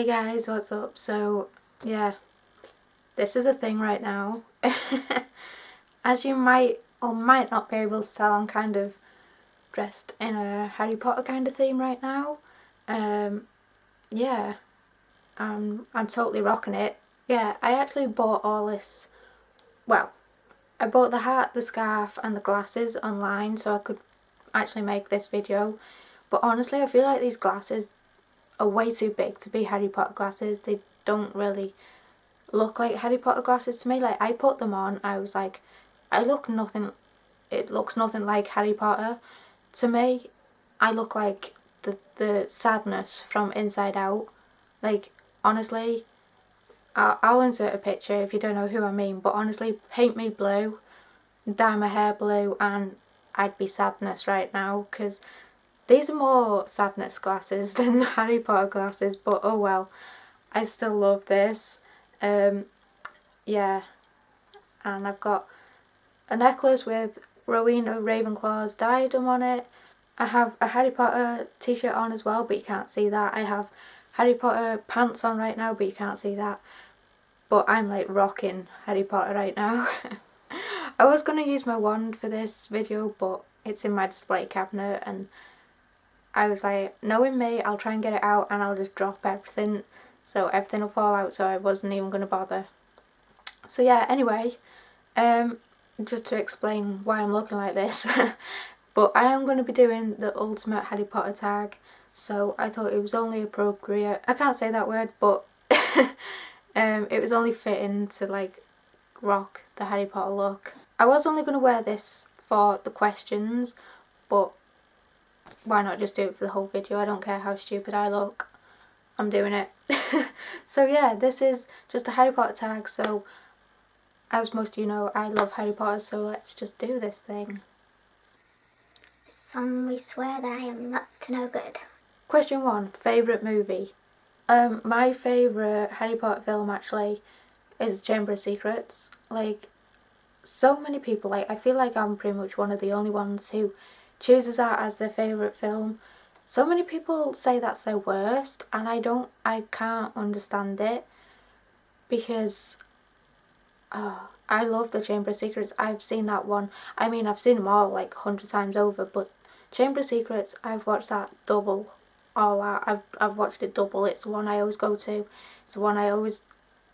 Hey guys, what's up? So, yeah, this is a thing right now. As you might or might not be able to tell, I'm kind of dressed in a Harry Potter kind of theme right now. Yeah, I'm totally rocking it. Yeah, I actually bought all this, well, I bought the hat, the scarf and the glasses online so I could actually make this video. But honestly, I feel like these glasses are way too big to be Harry Potter glasses. They don't really look like Harry Potter glasses to me. Like, I put them on, I was like, it looks nothing like Harry Potter. To me, I look like the sadness from Inside Out. Like, honestly, I'll insert a picture if you don't know who I mean, but honestly, paint me blue, dye my hair blue, and I'd be sadness right now, because these are more sadness glasses than Harry Potter glasses, but oh well, I still love this. Yeah, and I've got a necklace with Rowena Ravenclaw's diadem on it. I have a Harry Potter t-shirt on as well, but you can't see that. I have Harry Potter pants on right now, but you can't see that. But I'm like rocking Harry Potter right now. I was going to use my wand for this video, but it's in my display cabinet, and I was like, knowing me, I'll try and get it out and I'll just drop everything, so everything will fall out, so I wasn't even going to bother. So yeah, anyway, just to explain why I'm looking like this, but I am going to be doing the ultimate Harry Potter tag, so I thought it was only appropriate, I can't say that word, but it was only fitting to like rock the Harry Potter look. I was only going to wear this for the questions, but why not just do it for the whole video? I don't care how stupid I look, I'm doing it. So yeah, this is just a Harry Potter tag, so as most of you know, I love Harry Potter, so let's just do this thing. We swear that I am up to no good. Question 1, favourite movie? My favourite Harry Potter film actually is Chamber of Secrets. Like, so many people, like, I feel like I'm pretty much one of the only ones who chooses that as their favourite film. So many people say that's their worst, and I can't understand it, because I love the Chamber of Secrets. I've seen that one, I mean, I've seen them all like 100 times over, but Chamber of Secrets, I've watched that double, all that, I've watched it double. It's the one I always go to, it's the one I always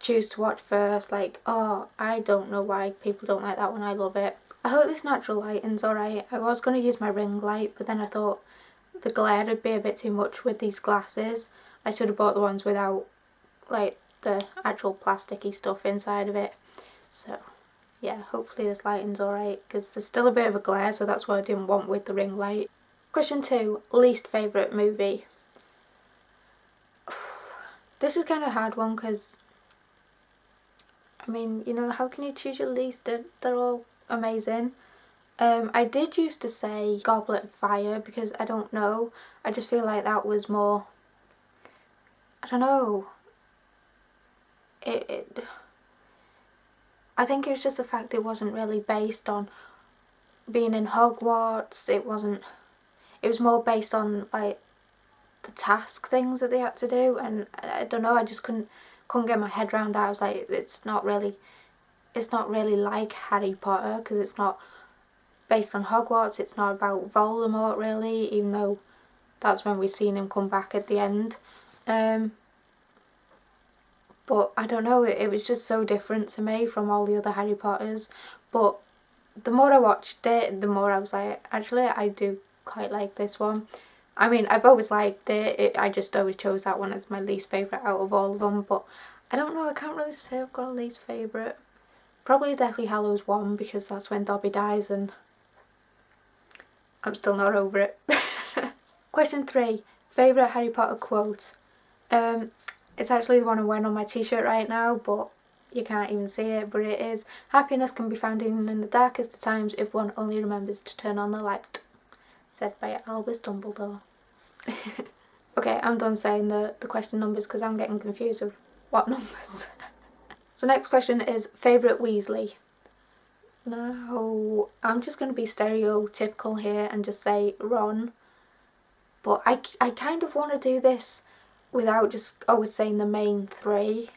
choose to watch first. Like, oh, I don't know why people don't like that one, I love it. I hope this natural lighting's alright. I was going to use my ring light, but then I thought the glare would be a bit too much with these glasses. I should have bought the ones without like the actual plasticky stuff inside of it. So yeah, hopefully this lighting's alright, because there's still a bit of a glare, so that's what I didn't want with the ring light. Question 2, least favourite movie? This is kind of a hard one, because I mean, you know, how can you choose your least? They're all amazing. I did used to say Goblet of Fire, because I don't know, I just feel like that was more, I don't know, I think it was just the fact it wasn't really based on being in Hogwarts. It was more based on like the task things that they had to do, and I don't know, I just couldn't get my head around that. I was like, it's not really like Harry Potter, because it's not based on Hogwarts, it's not about Voldemort really, even though that's when we seen him come back at the end. But I don't know, it was just so different to me from all the other Harry Potters. But the more I watched it, the more I was like, actually I do quite like this one. I mean, I've always liked it, I just always chose that one as my least favourite out of all of them. But I don't know, I can't really say I've got a least favourite. Probably Deathly Hallows 1, because that's when Dobby dies and I'm still not over it. Question 3, favourite Harry Potter quote? It's actually the one I'm wearing on my t-shirt right now, but you can't even see it, but it is, happiness can be found even in the darkest of times if one only remembers to turn on the light. Said by Albus Dumbledore. Okay, I'm done saying the question numbers, because I'm getting confused of what numbers. So next question is favourite Weasley. Now, I'm just going to be stereotypical here and just say Ron. But I kind of want to do this without just always saying the main three.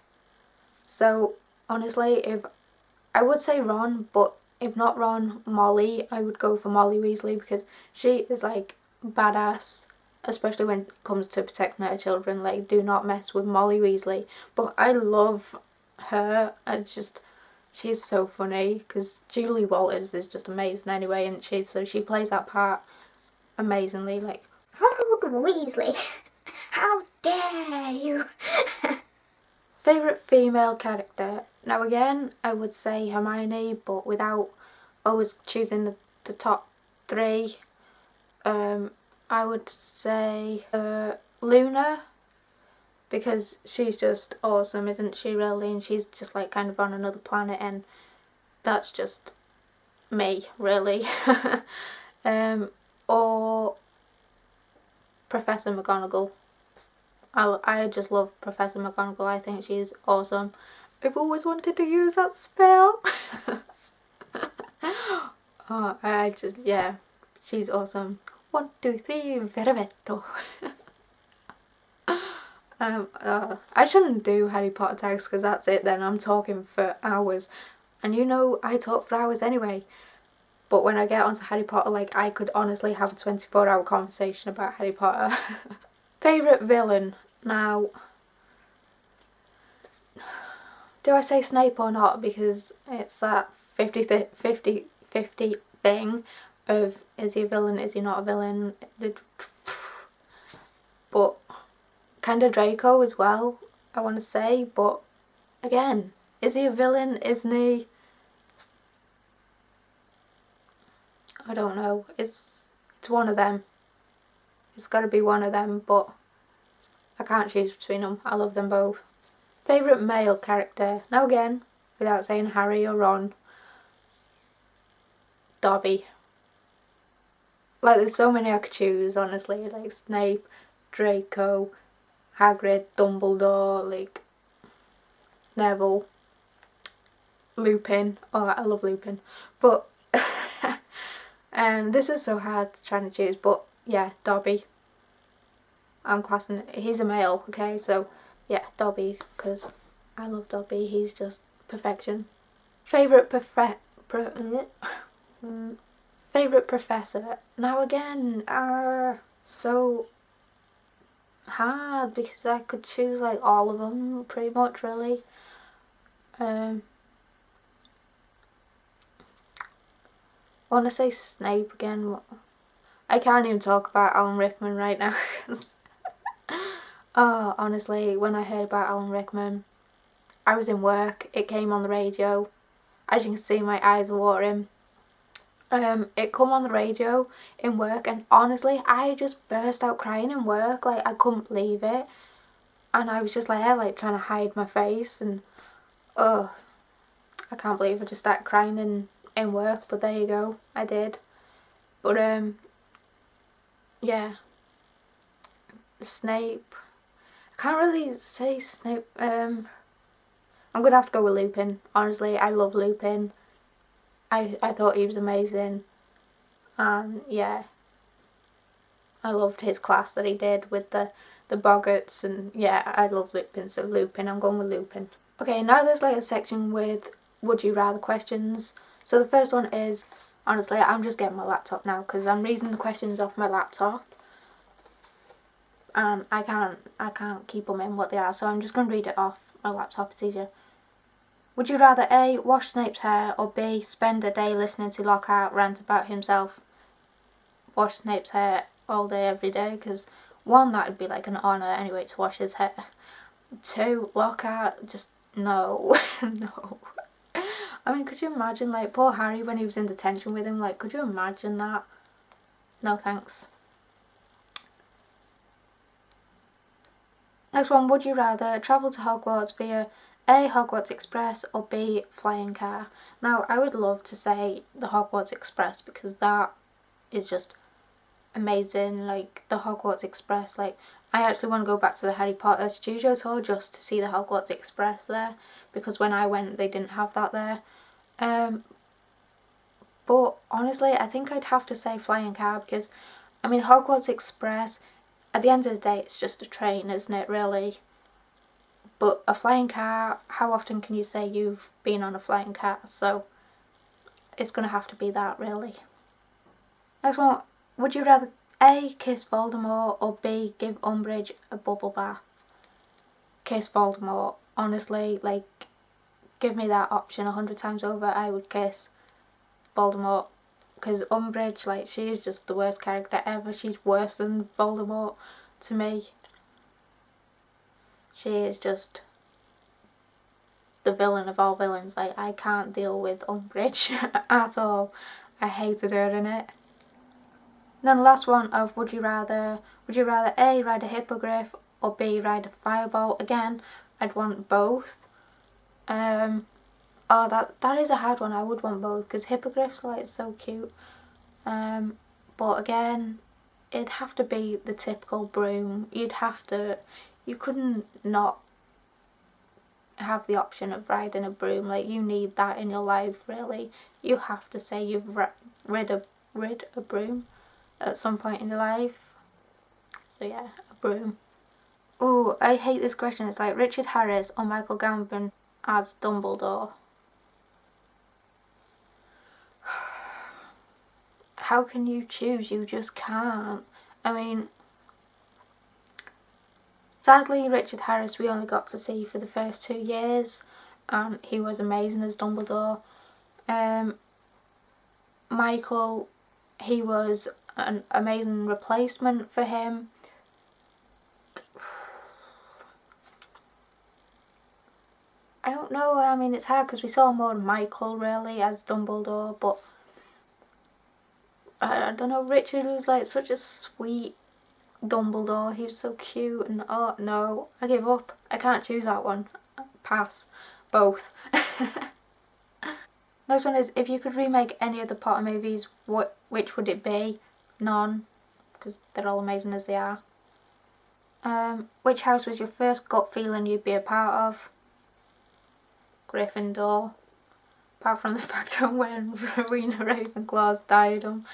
So honestly, if I would say Ron, but if not Ron, Molly, I would go for Molly Weasley because she is like badass, especially when it comes to protecting her children. Like, do not mess with Molly Weasley. But I love her. She's so funny because Julie Walters is just amazing anyway, and she plays that part amazingly. Like, Ronald Weasley, how dare you? favourite female character. Now again, I would say Hermione, but without always choosing the top three. I would say Luna, because she's just awesome, isn't she really? And she's just like kind of on another planet, and that's just me, really. Or Professor McGonagall. I just love Professor McGonagall. I think she's awesome. I've always wanted to use that spell. Yeah, she's awesome. 1, 2, 3, Vervetto. I shouldn't do Harry Potter tags because that's it then. I'm talking for hours. And you know, I talk for hours anyway. But when I get onto Harry Potter, like, I could honestly have a 24-hour conversation about Harry Potter. Favourite villain. Now, do I say Snape or not? Because it's that 50 thing of, is he a villain, is he not a villain? But kind of Draco as well, I want to say. But again, is he a villain, isn't he? I don't know. It's one of them. It's got to be one of them, but I can't choose between them. I love them both. Favourite male character. Now again, without saying Harry or Ron, Dobby. Like, there's so many I could choose, honestly. Like Snape, Draco, Hagrid, Dumbledore, like Neville, Lupin. Oh, I love Lupin. But this is so hard trying to choose, but yeah, Dobby. I'm classing it. He's a male, okay? So yeah, Dobby, because I love Dobby. He's just perfection. Favourite favourite professor. Now again, so hard because I could choose like all of them pretty much, really. I want to say Snape again. I can't even talk about Alan Rickman right now. Oh, honestly, when I heard about Alan Rickman, I was in work. It came on the radio. As you can see, my eyes are watering. It come on the radio in work, and honestly, I just burst out crying in work. Like, I couldn't believe it, and I was just like trying to hide my face, and I can't believe I just started crying in work. But there you go, I did. But yeah, Snape. I can't really say Snape. I'm gonna have to go with Lupin. Honestly, I love Lupin. I thought he was amazing, and yeah, I loved his class that he did with the Boggarts, and yeah, I love Lupin, so Lupin, I'm going with Lupin. Okay, now there's like a section with would you rather questions. So the first one is, honestly, I'm just getting my laptop now because I'm reading the questions off my laptop, and I can't keep them in what they are, so I'm just going to read it off my laptop, it's easier. Would you rather A, wash Snape's hair, or B, spend a day listening to Lockhart rant about himself? Wash Snape's hair all day, every day, because 1, that would be like an honour anyway to wash his hair. 2, Lockhart, just no, no. I mean, could you imagine, like, poor Harry when he was in detention with him, like, could you imagine that? No thanks. Next one, would you rather travel to Hogwarts via A, Hogwarts Express, or B, flying car? Now, I would love to say the Hogwarts Express because that is just amazing. Like, the Hogwarts Express, like, I actually want to go back to the Harry Potter studio tour just to see the Hogwarts Express there, because when I went they didn't have that there. But honestly, I think I'd have to say flying car because, I mean, Hogwarts Express, at the end of the day, it's just a train, isn't it, really? But a flying car, how often can you say you've been on a flying car? So it's going to have to be that, really. Next one, would you rather A, kiss Voldemort, or B, give Umbridge a bubble bath? Kiss Voldemort. Honestly, like, give me that option 100 times over, I would kiss Voldemort. Because Umbridge, like, she is just the worst character ever. She's worse than Voldemort to me. She is just the villain of all villains. Like, I can't deal with Umbridge at all. I hated her in it. And then the last one of would you rather A, ride a hippogriff, or B, ride a firebolt? Again, I'd want both. Oh, that is a hard one. I would want both because hippogriffs, like, so cute. But again, it'd have to be the typical broom. You couldn't not have the option of riding a broom. Like, you need that in your life, really. You have to say you've rid a broom at some point in your life. So yeah, a broom. Oh, I hate this question. It's like Richard Harris or Michael Gambon as Dumbledore. How can you choose? You just can't. I mean, sadly, Richard Harris we only got to see for the first 2 years, and he was amazing as Dumbledore. Michael, he was an amazing replacement for him. I don't know, I mean, it's hard because we saw more Michael really as Dumbledore, but I don't know, Richard was like such a sweet Dumbledore. He was so cute, and oh no, I give up. I can't choose that one. Pass. Both. Next one is, if you could remake any of the Potter movies, which would it be? None, because they're all amazing as they are. Which house was your first gut feeling you'd be a part of? Gryffindor. Apart from the fact I'm wearing Rowena Ravenclaw's diadem.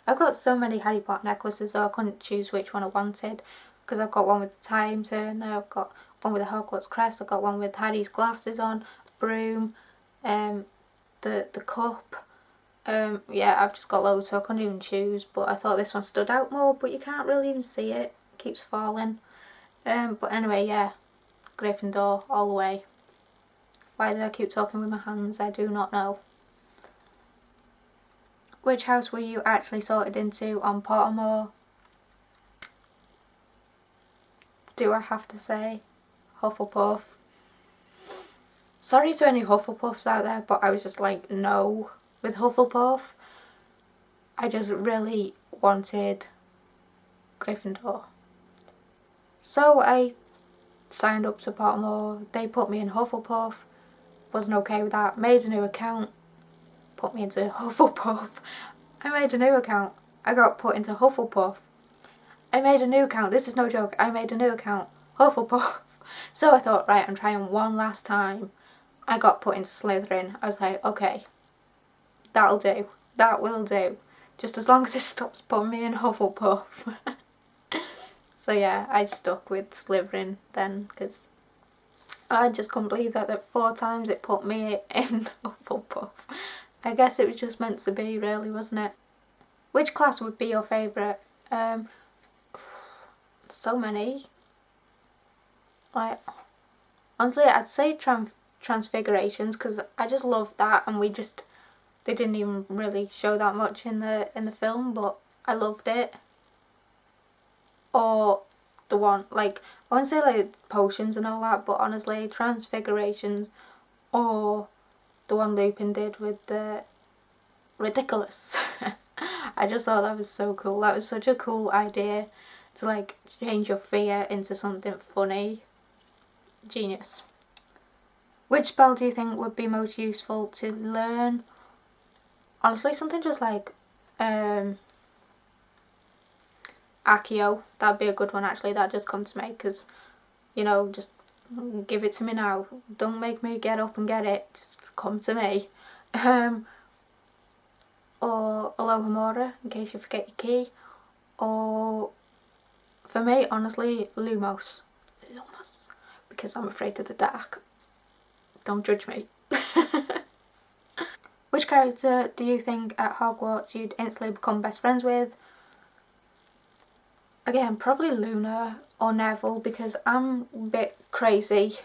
I've got so many Harry Potter necklaces though I couldn't choose which one I wanted, because I've got one with the time turner, I've got one with the Hogwarts crest, I've got one with Harry's glasses on, broom, the cup. Yeah, I've just got loads so I couldn't even choose, but I thought this one stood out more, but you can't really even see it. It keeps falling. But anyway, yeah, Gryffindor all the way. Why do I keep talking with my hands? I do not know. Which house were you actually sorted into on Pottemore? Do I have to say Hufflepuff? Sorry to any Hufflepuffs out there, but I was just like, no, with Hufflepuff. I just really wanted Gryffindor. So I signed up to Pottemore, they put me in Hufflepuff, wasn't okay with that, made a new account, put me into Hufflepuff. I made a new account, I got put into Hufflepuff. I made a new account, this is no joke, I made a new account, Hufflepuff. So I thought, right, I'm trying one last time. I got put into Slytherin. I was like, okay, that'll do, that will do. Just as long as it stops putting me in Hufflepuff. So yeah, I stuck with Slytherin then, because I just couldn't believe that 4 times it put me in Hufflepuff. I guess it was just meant to be really, wasn't it? Which class would be your favourite? So many. Like, honestly, I'd say Transfigurations, because I just love that, and they didn't even really show that much in the film, but I loved it. Or the one, like, I wouldn't say like potions and all that, but honestly, Transfigurations, or the one Lupin did with the Ridiculous. I just thought that was so cool. That was such a cool idea to like change your fear into something funny. Genius. Which spell do you think would be most useful to learn? Honestly, something just like Accio. That'd be a good one actually. That just come to me because, you know, just give it to me now. Don't make me get up and get it. Just come to me. Or Alohomora in case you forget your key. Or for me, honestly, Lumos. Lumos. Because I'm afraid of the dark. Don't judge me. Which character do you think at Hogwarts you'd instantly become best friends with? Again, probably Luna or Neville, because I'm a bit crazy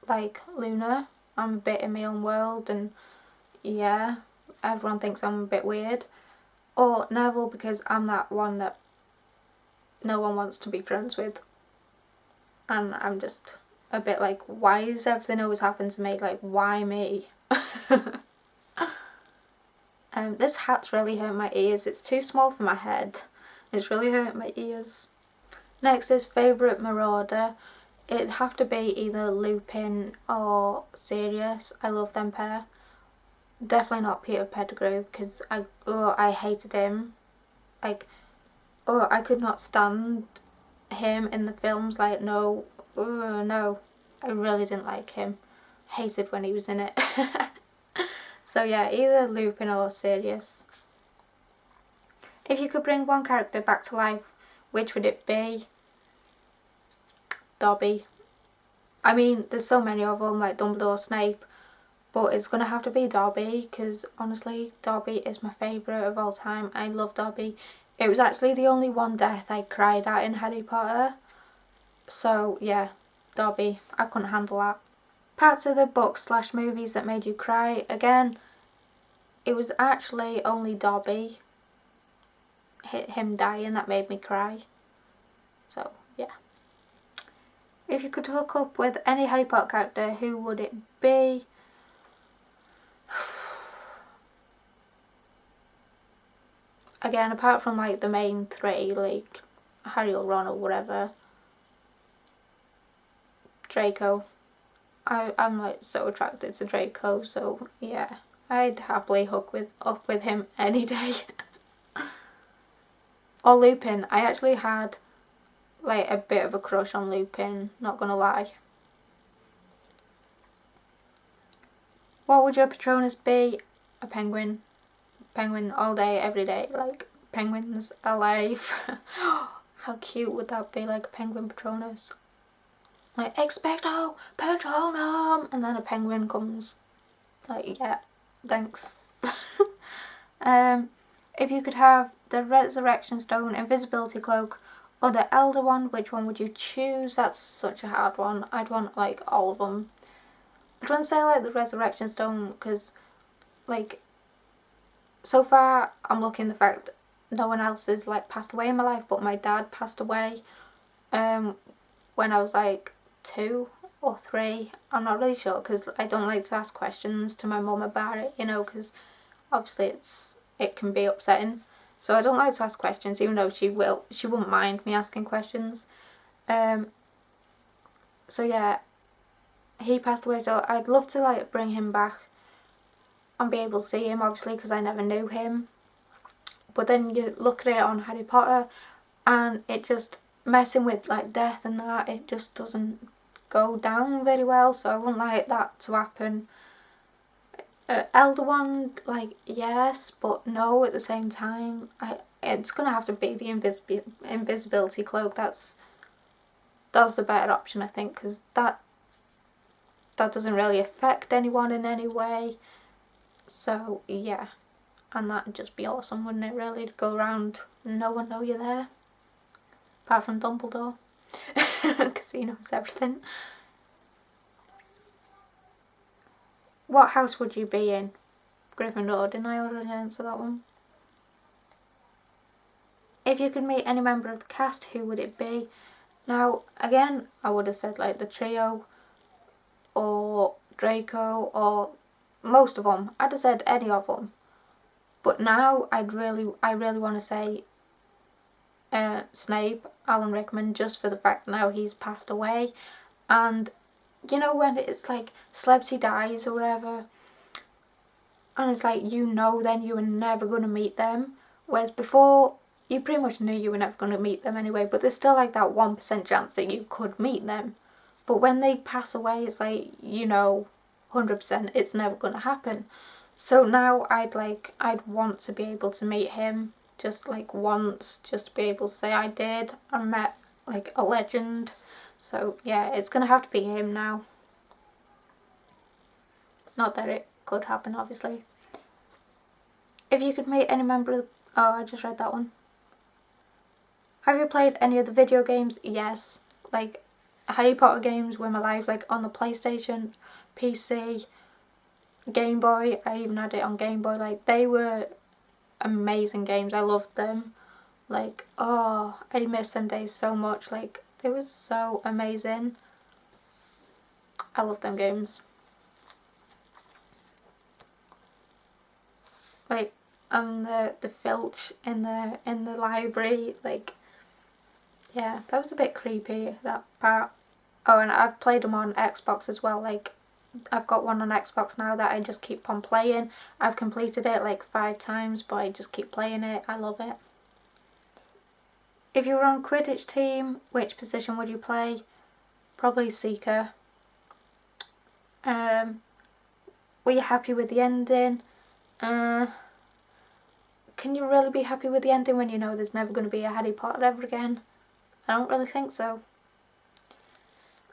like Luna. I'm a bit in my own world, and yeah, everyone thinks I'm a bit weird. Or Neville, because I'm that one that no one wants to be friends with, and I'm just a bit like, why is everything always happening to me? Like, why me? This hat's really hurt my ears. It's too small for my head. It's really hurt my ears. Next is favourite marauder. It'd have to be either Lupin or Sirius. I love them pair. Definitely not Peter Pettigrew, because I hated him. Like, I could not stand him in the films. Like, no, no, I really didn't like him. Hated when he was in it. So yeah, either Lupin or Sirius. If you could bring one character back to life, which would it be? Dobby. I mean, there's so many of them, like Dumbledore, Snape, but it's gonna have to be Dobby, because honestly, Dobby is my favourite of all time. I love Dobby. It was actually the only one death I cried at in Harry Potter. So yeah, Dobby. I couldn't handle that. Parts of the books / movies that made you cry. Again, it was actually only Dobby, him dying, that made me cry. So yeah. If you could hook up with any Harry Potter character, who would it be? Again, apart from like the main three, like Harry or Ron or whatever, Draco. I'm like so attracted to Draco, so yeah, I'd happily hook up with him any day. Or Lupin. I actually had like a bit of a crush on Lupin, not gonna lie. What would your Patronus be? A penguin. Penguin all day, every day. Like, penguins alive. How cute would that be, like a penguin Patronus? Like, expecto patronum, and then a penguin comes. Like, yeah, thanks. If you could have the Resurrection Stone, Invisibility Cloak, or the Elder Wand, which one would you choose? That's such a hard one. I'd want like all of them. I'd want to say like the Resurrection Stone, because like so far I'm lucky in the fact no one else has like passed away in my life, but my dad passed away when I was like 2 or 3. I'm not really sure, because I don't like to ask questions to my mum about it, you know, because obviously it can be upsetting. So I don't like to ask questions, even though she wouldn't mind me asking questions. So yeah, he passed away, so I'd love to like bring him back and be able to see him, obviously, because I never knew him. But then you look at it on Harry Potter, and it just messing with like death and that, it just doesn't go down very well, so I wouldn't like that to happen. Elder Wand, like, yes, but no at the same time. It's gonna have to be the invisibility cloak. That's the better option, I think, because that doesn't really affect anyone in any way. So yeah, and that'd just be awesome, wouldn't it, really, to go around and no one know you're there, apart from Dumbledore, because he knows everything. What house would you be in? Gryffindor. Didn't I already answer that one? If you could meet any member of the cast, who would it be? Now, again, I would have said like the trio, or Draco, or most of them. I'd have said any of them. But now I really want to say Snape, Alan Rickman, just for the fact now he's passed away. And you know when it's like celebrity dies or whatever, and it's like, you know, then you were never going to meet them, whereas before you pretty much knew you were never going to meet them anyway, but there's still like that 1% chance that you could meet them. But when they pass away, it's like, you know, 100% it's never going to happen. So now I'd want to be able to meet him, just like once, just to be able to say I did. I met like a legend. So yeah, it's gonna have to be him now. Not that it could happen, obviously. If you could meet any member of the... Oh, I just read that one. Have you played any of the video games? Yes. Like, Harry Potter games were my life, like on the PlayStation, PC, Game Boy. I even had it on Game Boy. Like, they were amazing games. I loved them. Like, oh, I miss them days so much. Like, they were so amazing. I love them games. Like, the filch in the library, like, yeah, that was a bit creepy, that part. Oh, and I've played them on Xbox as well. Like, I've got one on Xbox now that I just keep on playing. I've completed it like 5 times, but I just keep playing it. I love it. If you were on Quidditch team, which position would you play? Probably Seeker. Were you happy with the ending? Can you really be happy with the ending when you know there's never going to be a Harry Potter ever again? I don't really think so.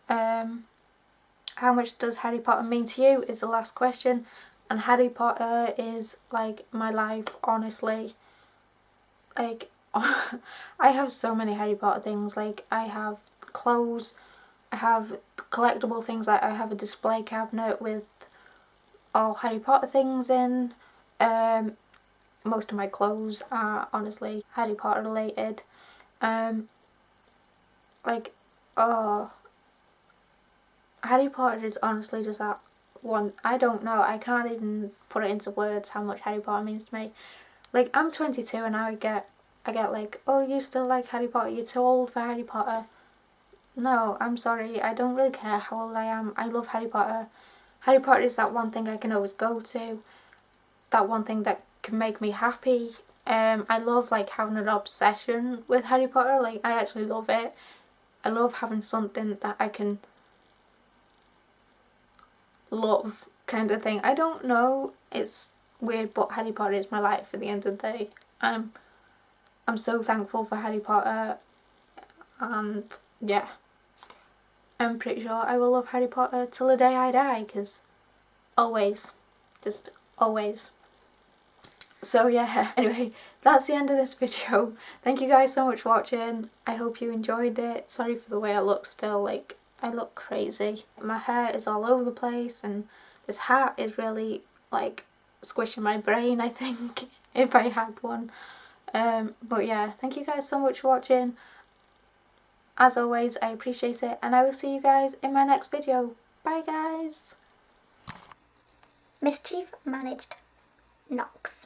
How much does Harry Potter mean to you is the last question. And Harry Potter is like my life, honestly. Like, I have so many Harry Potter things. Like, I have clothes, I have collectible things. Like, I have a display cabinet with all Harry Potter things in. Most of my clothes are honestly Harry Potter related. Like, oh, Harry Potter is honestly just that one. I don't know, I can't even put it into words how much Harry Potter means to me. Like, I'm 22 and I get like, oh, you still like Harry Potter, you're too old for Harry Potter. No, I'm sorry, I don't really care how old I am. I love Harry Potter. Harry Potter is that one thing I can always go to. That one thing that can make me happy. I love like having an obsession with Harry Potter. Like, I actually love it. I love having something that I can love, kind of thing. I don't know, it's weird, but Harry Potter is my life at the end of the day. I'm so thankful for Harry Potter, and yeah, I'm pretty sure I will love Harry Potter till the day I die, because always, just always. So yeah, anyway, that's the end of this video. Thank you guys so much for watching. I hope you enjoyed it. Sorry for the way I look still, like, I look crazy. My hair is all over the place and this hat is really like squishing my brain, I think, if I had one. But yeah, thank you guys so much for watching. As always, I appreciate it, and I will see you guys in my next video. Bye guys! Mischief managed. Knox.